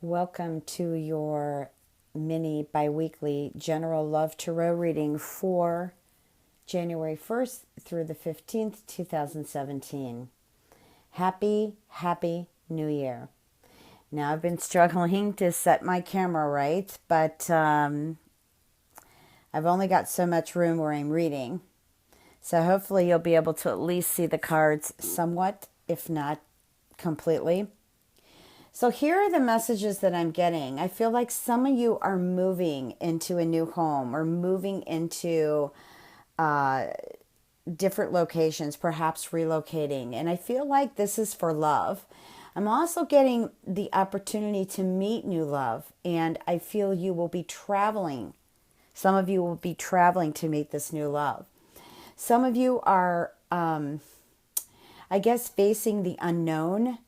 Welcome to your mini biweekly general love tarot reading for January 1st through the 15th, 2017. Happy New Year. Now, I've been struggling to set my camera right, but I've only got so much room where I'm reading. So hopefully you'll be able to at least see the cards somewhat, if not completely. So here are the messages that I'm getting. I feel like some of you are moving into a new home or moving into different locations, perhaps relocating. And I feel like this is for love. I'm also getting the opportunity to meet new love. And I feel you will be traveling. Some of you will be traveling to meet this new love. Some of you are, I guess, facing the unknown,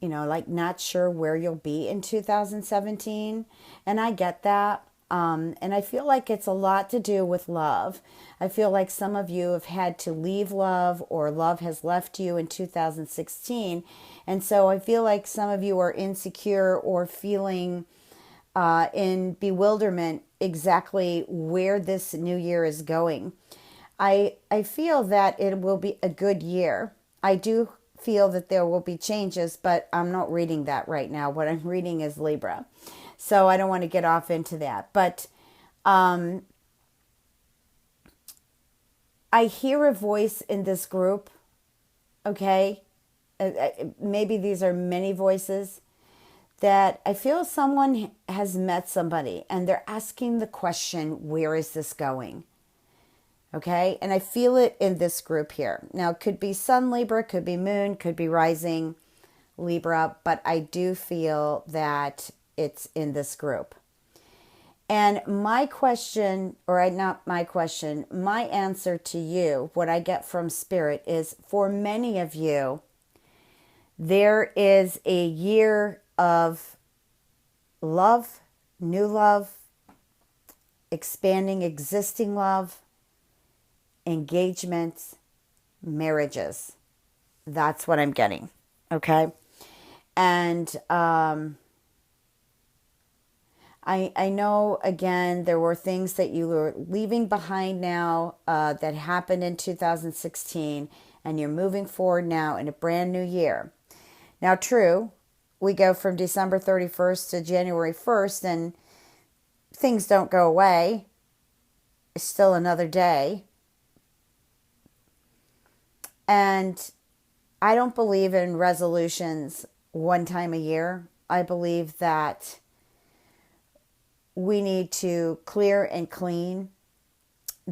like not sure where you'll be in 2017. And I get that. And I feel like it's a lot to do with love. I feel like some of you have had to leave love or love has left you in 2016. And so I feel like some of you are insecure or feeling in bewilderment exactly where this new year is going. I feel that it will be a good year. I do feel that there will be changes, but I'm not reading that right now. What I'm reading is Libra. So I don't want to get off into that. But I hear a voice in this group, okay? Maybe these are many voices that I feel someone has met somebody and they're asking the question, where is this going? Okay, and I feel it in this group here. Now, it could be Sun Libra, could be Moon, could be Rising Libra, but I do feel that it's in this group. And my question, or not my question, my answer to you, what I get from Spirit is for many of you, there is a year of love, new love, expanding existing love, engagements, marriages. That's what I'm getting. Okay. And I know, again, there were things that you were leaving behind now that happened in 2016, and you're moving forward now in a brand new year. Now, true, we go from December 31st to January 1st, and things don't go away. It's still another day. And I don't believe in resolutions one time a year. I believe that we need to clear and clean,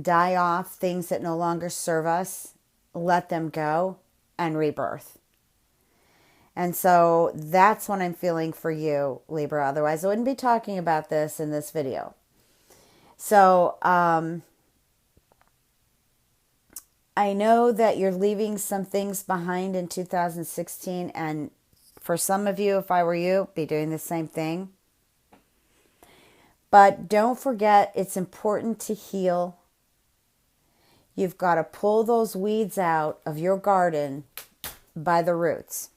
die off things that no longer serve us, let them go, and rebirth. And so that's what I'm feeling for you, Libra. Otherwise, I wouldn't be talking about this in this video. So, I know that you're leaving some things behind in 2016, and for some of you, if I were you, be doing the same thing. But don't forget, it's important to heal. You've got to pull those weeds out of your garden by the roots.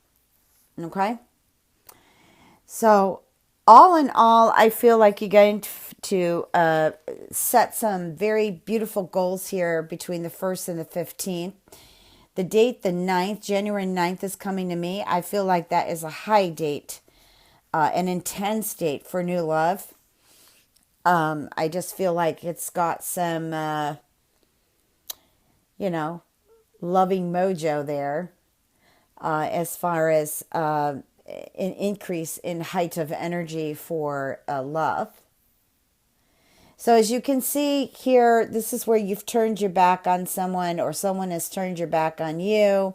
Okay? So, all in all, I feel like you're going to set some very beautiful goals here between the 1st and the 15th. The date, the 9th, January 9th is coming to me. I feel like that is a high date, an intense date for new love. I just feel like it's got some, loving mojo there as far as an increase in height of energy for love. So as you can see here, this is where you've turned your back on someone or someone has turned your back on you.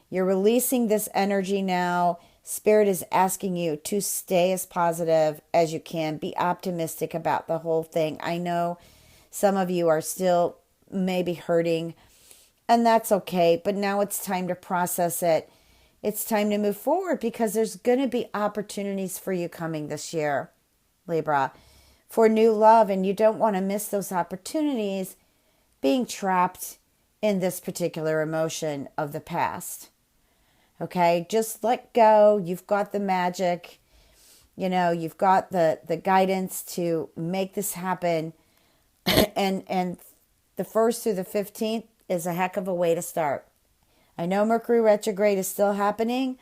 You're releasing this energy now. Spirit is asking you to stay as positive as you can. Be optimistic about the whole thing. I know some of you are still maybe hurting, and that's okay. But now it's time to process it. It's time to move forward because there's going to be opportunities for you coming this year, Libra, for new love. And you don't want to miss those opportunities being trapped in this particular emotion of the past. Okay, just let go. You've got the magic. you've got the guidance to make this happen. And the 1st through the 15th is a heck of a way to start. I know Mercury retrograde is still happening,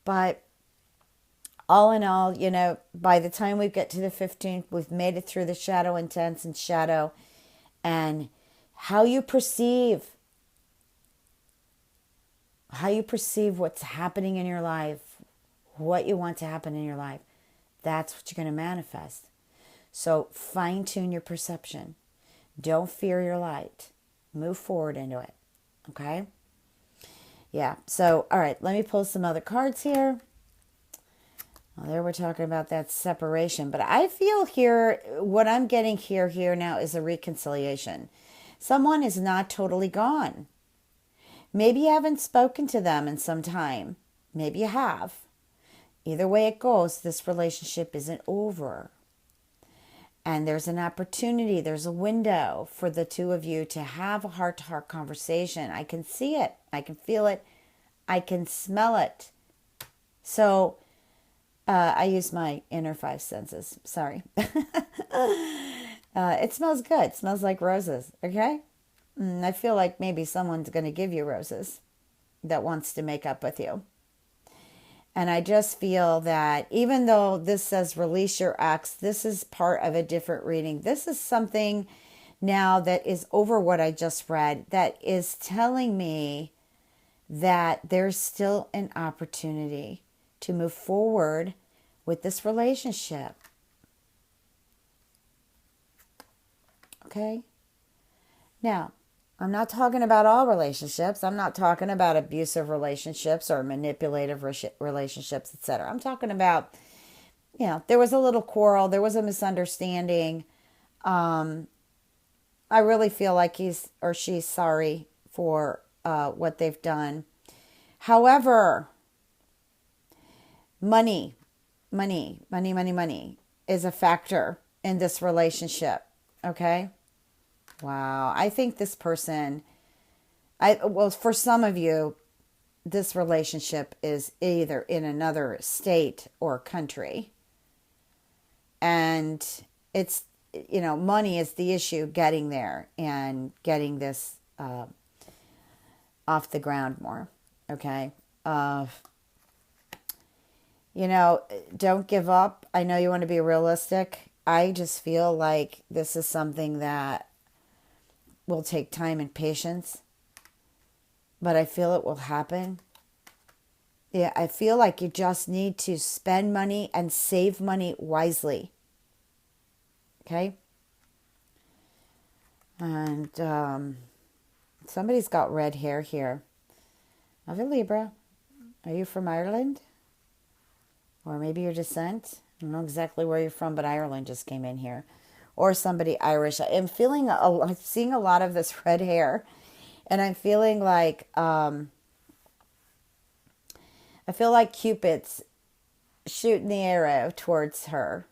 but all in all, by the time we get to the 15th, we've made it through the shadow intense and shadow. And how you perceive what's happening in your life, what you want to happen in your life, that's what you're going to manifest. So fine tune your perception. Don't fear your light. Move forward into it. Okay? Yeah. So, all right, let me pull some other cards here. Well, there we're talking about that separation. But I feel here, what I'm getting here now is a reconciliation. Someone is not totally gone. Maybe you haven't spoken to them in some time. Maybe you have. Either way it goes, this relationship isn't over. And there's an opportunity, there's a window for the two of you to have a heart-to-heart conversation. I can see it. I can feel it. I can smell it. So I use my inner 5 senses. Sorry. It smells good. It smells like roses. Okay? I feel like maybe someone's going to give you roses that wants to make up with you. And I just feel that even though this says release your ex, this is part of a different reading. This is something now that is over what I just read that is telling me that there's still an opportunity to move forward with this relationship. Okay? Now, I'm not talking about all relationships. I'm not talking about abusive relationships or manipulative relationships, etc. I'm talking about, there was a little quarrel. There was a misunderstanding. I really feel like he's or she's sorry for what they've done. However, money is a factor in this relationship. Okay? Wow. I think this person, for some of you, this relationship is either in another state or country. And it's, money is the issue getting there and getting this off the ground more. Okay? Don't give up. I know you want to be realistic. I just feel like this is something that will take time and patience, but I feel it will happen. Yeah, I feel like you just need to spend money and save money wisely. Okay? And somebody's got red hair here. Are you Libra? Are you from Ireland? Or maybe your descent? I don't know exactly where you're from, but Ireland just came in here. Or somebody Irish. I'm seeing a lot of this red hair, and I'm feeling like I feel like Cupid's shooting the arrow towards her,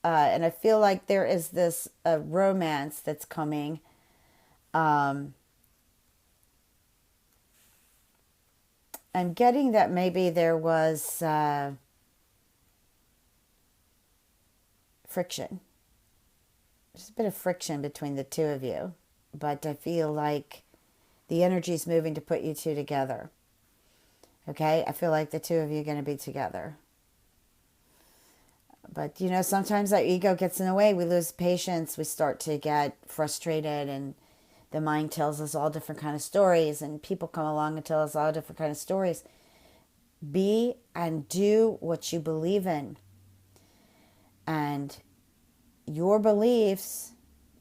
and I feel like there is this romance that's coming. I'm getting that maybe there was friction. There's a bit of friction between the two of you, but I feel like the energy is moving to put you two together. Okay? I feel like the two of you are going to be together. But, sometimes our ego gets in the way. We lose patience. We start to get frustrated, and the mind tells us all different kind of stories, and people come along and tell us all different kind of stories. Be and do what you believe in. And your beliefs,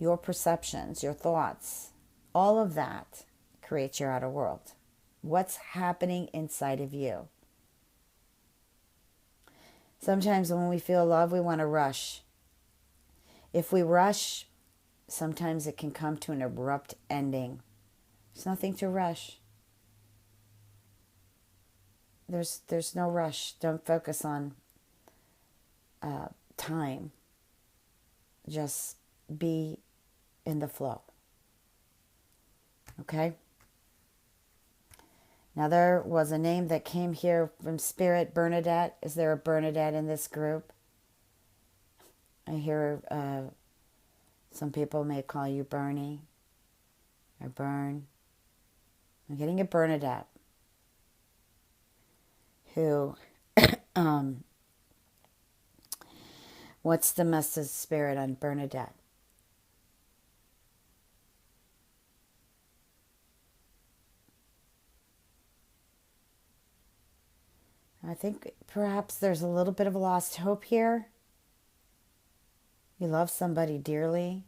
your perceptions, your thoughts, all of that creates your outer world. What's happening inside of you? Sometimes when we feel love, we want to rush. If we rush, sometimes it can come to an abrupt ending. There's nothing to rush. There's no rush. Don't focus on time. Just be in the flow. Okay? Now there was a name that came here from Spirit, Bernadette. Is there a Bernadette in this group? I hear some people may call you Bernie or Bern. I'm getting a Bernadette who, what's the message spirit on Bernadette? I think perhaps there's a little bit of a lost hope here. You love somebody dearly.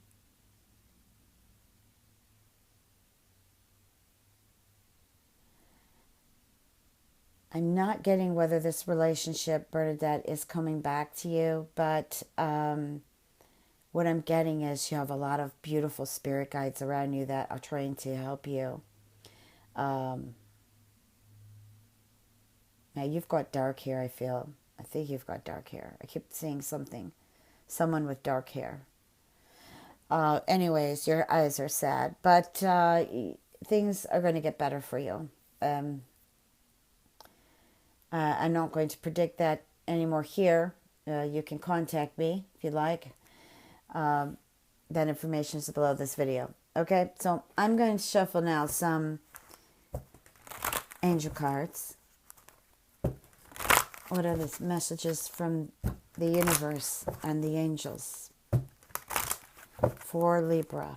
I'm not getting whether this relationship, Bernadette, is coming back to you, but what I'm getting is you have a lot of beautiful spirit guides around you that are trying to help you. Now, you've got dark hair, I feel. I think you've got dark hair. I keep seeing someone with dark hair. Anyways, your eyes are sad, but things are going to get better for you. I'm not going to predict that anymore here. You can contact me if you like. That information is below this video. Okay, so I'm going to shuffle now some angel cards. What are the messages from the universe and the angels for Libra?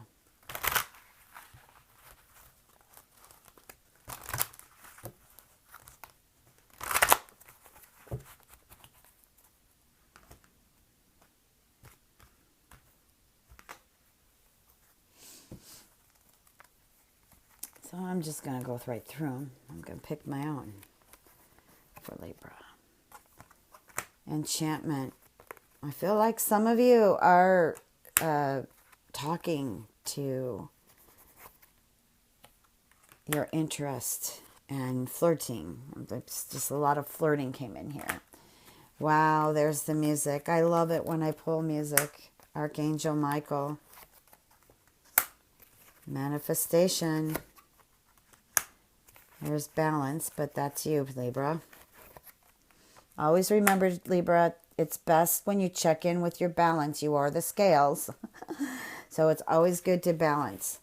So I'm just going to go right through them. I'm going to pick my own for Libra. Enchantment. I feel like some of you are talking to your interest and flirting. There's just a lot of flirting came in here. Wow, there's the music. I love it when I pull music. Archangel Michael. Manifestation. There's balance, but that's you, Libra. Always remember, Libra, it's best when you check in with your balance. You are the scales. So it's always good to balance,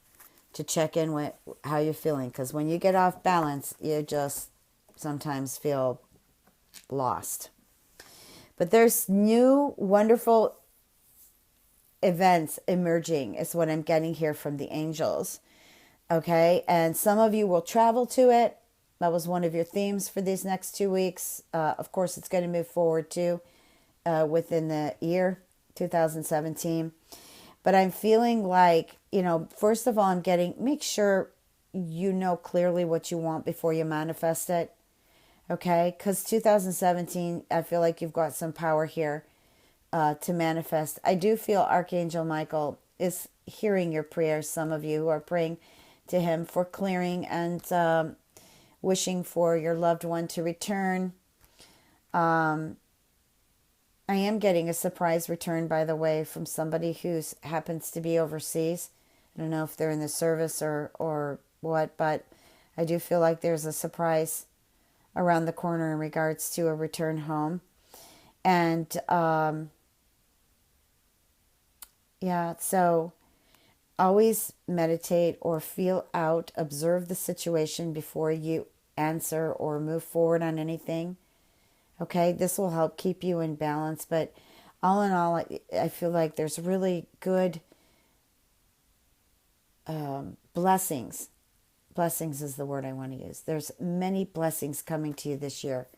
to check in with how you're feeling. Because when you get off balance, you just sometimes feel lost. But there's new, wonderful events emerging, is what I'm getting here from the angels. Okay? And some of you will travel to it. That was one of your themes for these next 2 weeks. Of course, it's going to move forward too within the year 2017. But I'm feeling like, first of all, I'm getting, make sure you know clearly what you want before you manifest it. Okay? Because 2017, I feel like you've got some power here to manifest. I do feel Archangel Michael is hearing your prayers. Some of you who are praying to him for clearing and wishing for your loved one to return. I am getting a surprise return, by the way, from somebody who happens to be overseas. I don't know if they're in the service or what, but I do feel like there's a surprise around the corner in regards to a return home. And so always meditate or feel out, observe the situation before you answer or move forward on anything. Okay, this will help keep you in balance. But all in all, I feel like there's really good blessings. Blessings is the word I want to use. There's many blessings coming to you this year.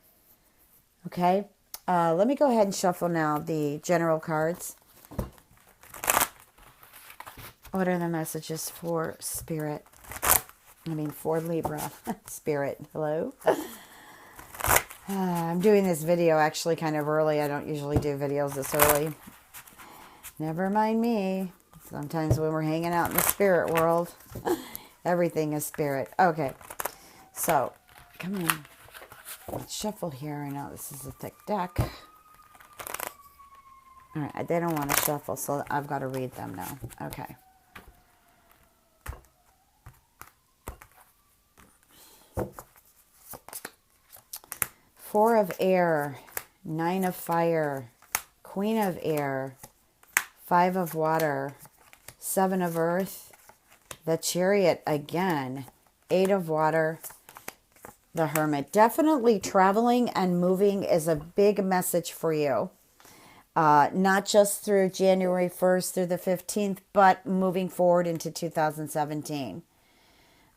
Okay, let me go ahead and shuffle now the general cards. What are the messages for Spirit? For Libra. Spirit, hello? I'm doing this video actually kind of early. I don't usually do videos this early. Never mind me. Sometimes when we're hanging out in the spirit world, everything is spirit. Okay, so come on. Let's shuffle here. I know this is a thick deck. All right, they don't want to shuffle, so I've got to read them now. Okay. Four of Air, Nine of Fire, Queen of Air, 5 of water, 7 of earth, the chariot again, 8 of water, the hermit. Definitely traveling and moving is a big message for you. Not just through January 1st through the 15th, but moving forward into 2017.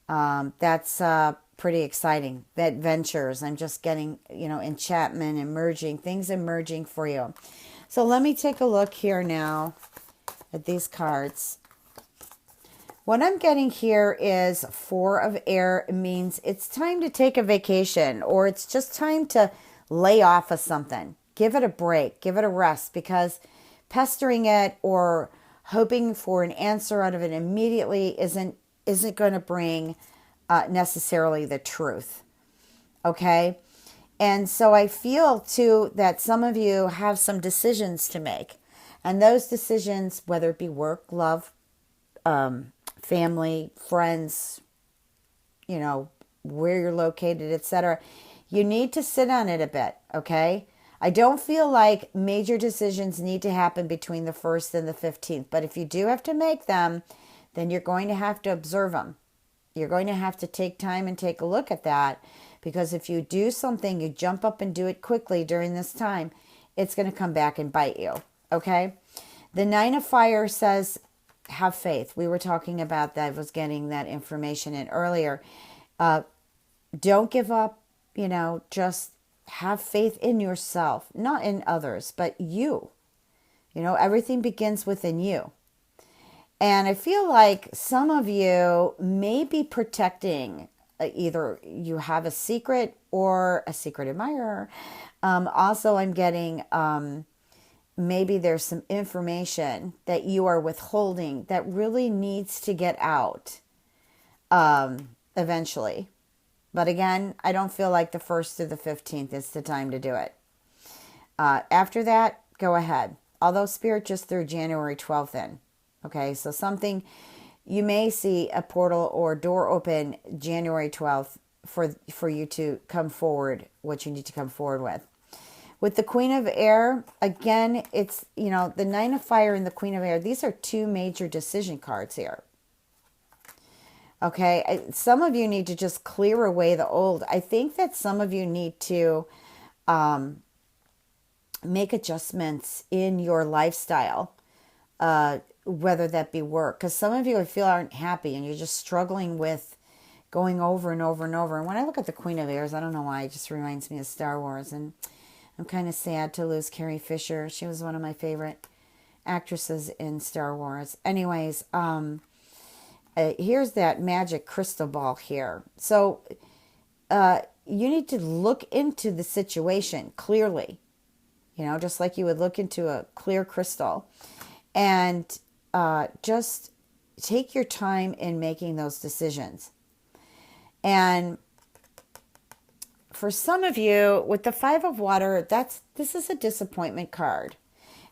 That's pretty exciting. Adventures. I'm just getting, enchantment emerging, things emerging for you. So let me take a look here now at these cards. What I'm getting here is 4 of air. It means it's time to take a vacation, or it's just time to lay off of something. Give it a break, give it a rest, because pestering it or hoping for an answer out of it immediately isn't going to bring necessarily the truth. Okay? And so I feel too that some of you have some decisions to make. And those decisions, whether it be work, love, family, friends, where you're located, etc., you need to sit on it a bit, okay? I don't feel like major decisions need to happen between the 1st and the 15th, but if you do have to make them, then you're going to have to observe them. You're going to have to take time and take a look at that, because if you do something, you jump up and do it quickly during this time, it's going to come back and bite you, okay? The 9 of fire says, have faith. We were talking about that. I was getting that information in earlier. Don't give up, just have faith in yourself, not in others, but you. Everything begins within you. And I feel like some of you may be protecting, either you have a secret or a secret admirer. Also, I'm getting maybe there's some information that you are withholding that really needs to get out eventually. But again, I don't feel like the 1st through the 15th is the time to do it. After that, go ahead. Although Spirit just threw January 12th in. Okay, so something, you may see a portal or door open January 12th for you to come forward, what you need to come forward with. With the Queen of Air, again, it's, the 9 of Fire and the Queen of Air. These are 2 major decision cards here. Okay, some of you need to just clear away the old. I think that some of you need to make adjustments in your lifestyle, whether that be work. Because some of you, I feel, aren't happy and you're just struggling with going over and over and over. And when I look at the Queen of Airs, I don't know why, it just reminds me of Star Wars. And I'm kind of sad to lose Carrie Fisher. She was one of my favorite actresses in Star Wars. Anyways, here's that magic crystal ball here. So you need to look into the situation clearly, just like you would look into a clear crystal, and just take your time in making those decisions. And for some of you, with the 5 of water, this is a disappointment card.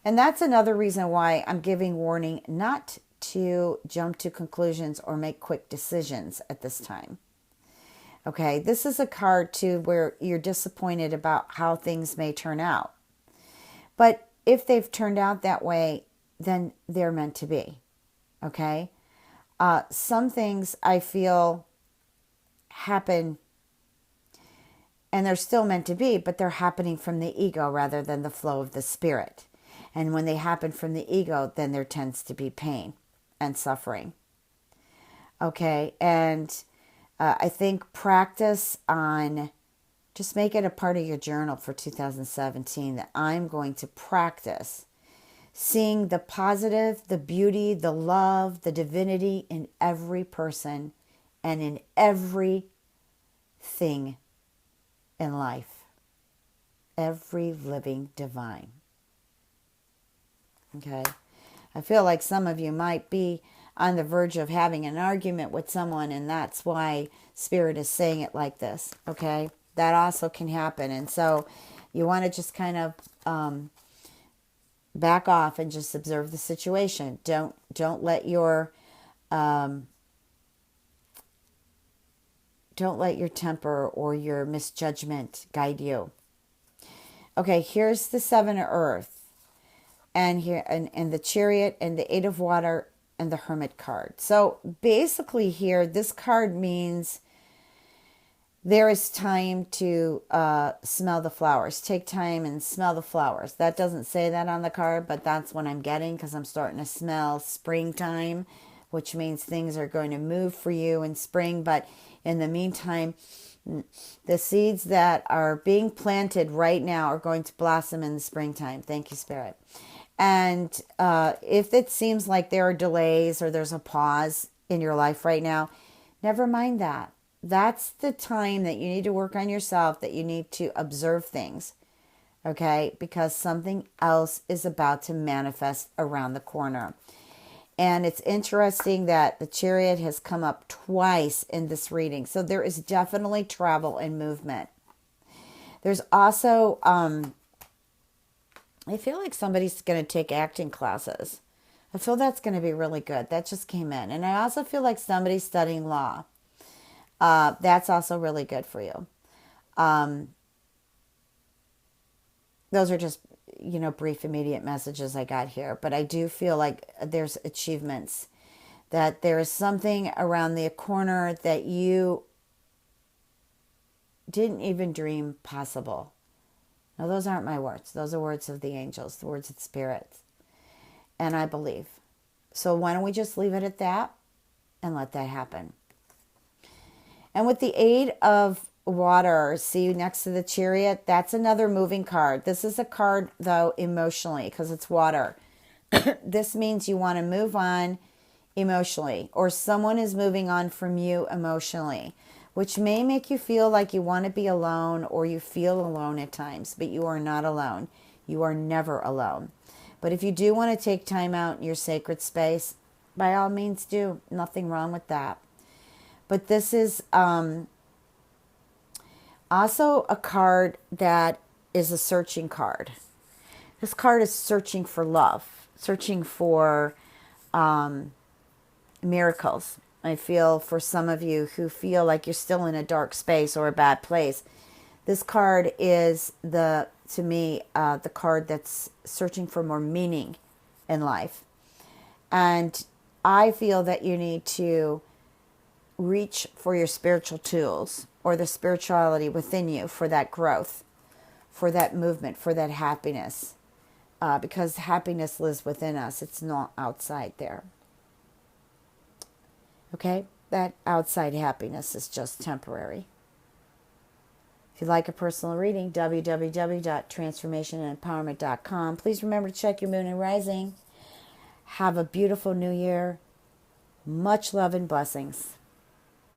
And that's another reason why I'm giving warning not to jump to conclusions or make quick decisions at this time. Okay, this is a card too where you're disappointed about how things may turn out. But if they've turned out that way, then they're meant to be. Okay? Some things I feel happen and they're still meant to be, but they're happening from the ego rather than the flow of the spirit. And when they happen from the ego, then there tends to be pain and suffering. Okay, and I think practice on, just make it a part of your journal for 2017, that I'm going to practice seeing the positive, the beauty, the love, the divinity in every person and in everything in life. Every living divine. Okay? I feel like some of you might be on the verge of having an argument with someone, and that's why Spirit is saying it like this. Okay? That also can happen. And so you want to just kind of back off and just observe the situation. Don't let your temper or your misjudgment guide you. Okay, here's the 7 of Earth. and here and the Chariot and the Eight of Water and the Hermit card. So basically here, this card means there is time to smell the flowers. Take time and smell the flowers. That doesn't say that on the card, but that's what I'm getting, because I'm starting to smell springtime, which means things are going to move for you in spring. But in the meantime, the seeds that are being planted right now are going to blossom in the springtime. Thank you, Spirit. And if it seems like there are delays or there's a pause in your life right now, never mind that. That's the time that you need to work on yourself, that you need to observe things, okay? Because something else is about to manifest around the corner. And it's interesting that the Chariot has come up twice in this reading. So there is definitely travel and movement. There's also, I feel like somebody's going to take acting classes. I feel that's going to be really good. That just came in. And I also feel like somebody's studying law. That's also really good for you. Those are just, brief, immediate messages I got here. But I do feel like there's achievements, that there is something around the corner that you didn't even dream possible. Now, those aren't my words. Those are words of the angels, the words of the spirits. And I believe. So why don't we just leave it at that and let that happen? And with the Eight of Water, see next to the Chariot, that's another moving card. This is a card, though, emotionally, because it's water. This means you want to move on emotionally, or someone is moving on from you emotionally, which may make you feel like you want to be alone, or you feel alone at times, but you are not alone. You are never alone. But if you do want to take time out in your sacred space, by all means do. Nothing wrong with that. But this is also a card that is a searching card. This card is searching for love, searching for miracles. I feel for some of you who feel like you're still in a dark space or a bad place, this card is the card that's searching for more meaning in life. And I feel that you need to reach for your spiritual tools, or the spirituality within you, for that growth, for that movement, for that happiness. Because happiness lives within us. It's not outside there. Okay? That outside happiness is just temporary. If you'd like a personal reading, www.transformationandempowerment.com. Please remember to check your moon and rising. Have a beautiful new year. Much love and blessings.